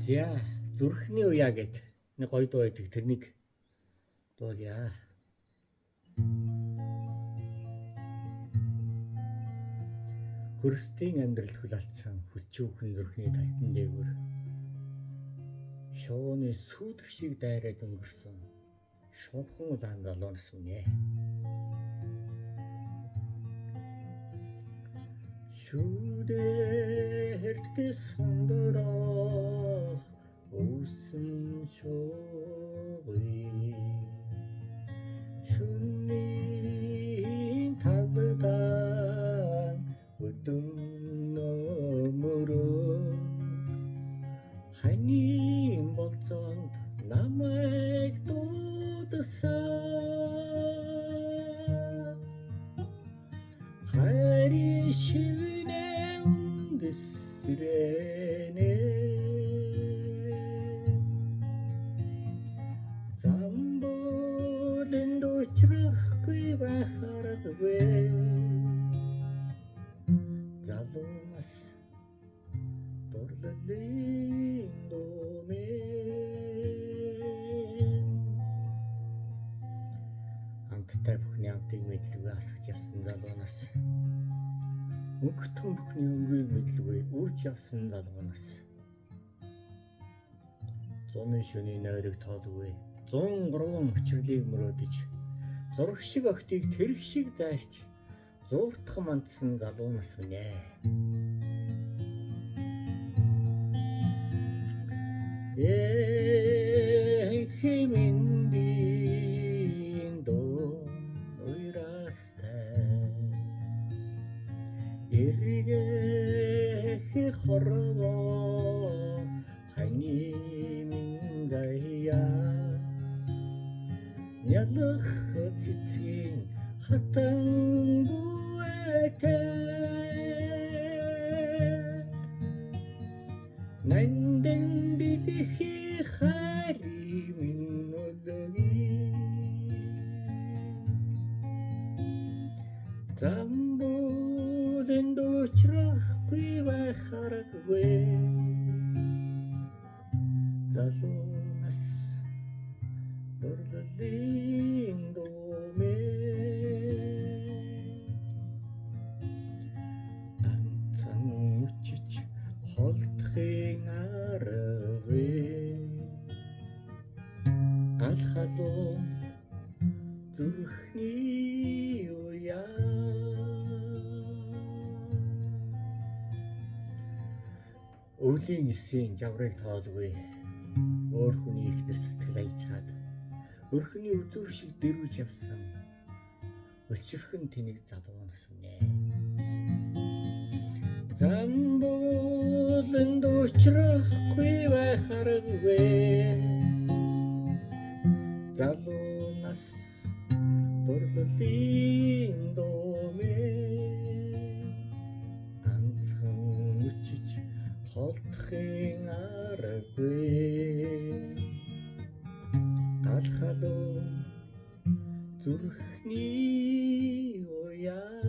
За зүрхний уяа гэд нэг гоё дуу байдаг тэрнийг дуулъя. Хөрстийн амьдралд хүл алдсан хүлчүүхэн зүрхний талтан дээгүүр шууны сүйдэх шиг дайраад өнгөрсөн шунхан улаан залуунаас үнэ. Шүдэрт сондорох үсэн шуугий шүний тагдан өдөн нөмөрөө ханийн болцоонд намайг дуудсан хайрын шивнэ үндэсрэнэ замболын дучрахгүй байхаргүй залуунаас дурлалын дуумен хамттай бүхний амтыг мэдлгүй асгаж явсан залуунаас өнгөтөн бүхний өнгөийг мэдлгүй үрж явсан залуунаас зуны шөнийн нойрыг тоодгүй 103 өчрлийг мөрөөдөж зурх шиг охтыг тэрх шиг дайрч зууртах мандсан залуунаас үнэ. Хэмэндийн дуу уйрастай эргэх хорвоо хани минь заяа ялах цэцгийн хатан буэтэй нандин дэлхи хари минь өлөгийн замболын дучрахгүй байхаргүй залуунаас дурлалын дуумен танцан мөчөж холдохын аргагүй гал халуун зүрхний уяа өвлийн эсийн жаврыг тоолгүй өөр хүний ихнэр сэтгэл аялжгаад өрхний үзүүр шиг дэрвж явсан өчрхөн тэнэг залуунаас үнэ. Замболын дучрахгүй байхаргүй залуунаас дурлалын дуумен ганцхан мөчөж холдохын аргагүй гал халуун зүрхний уяа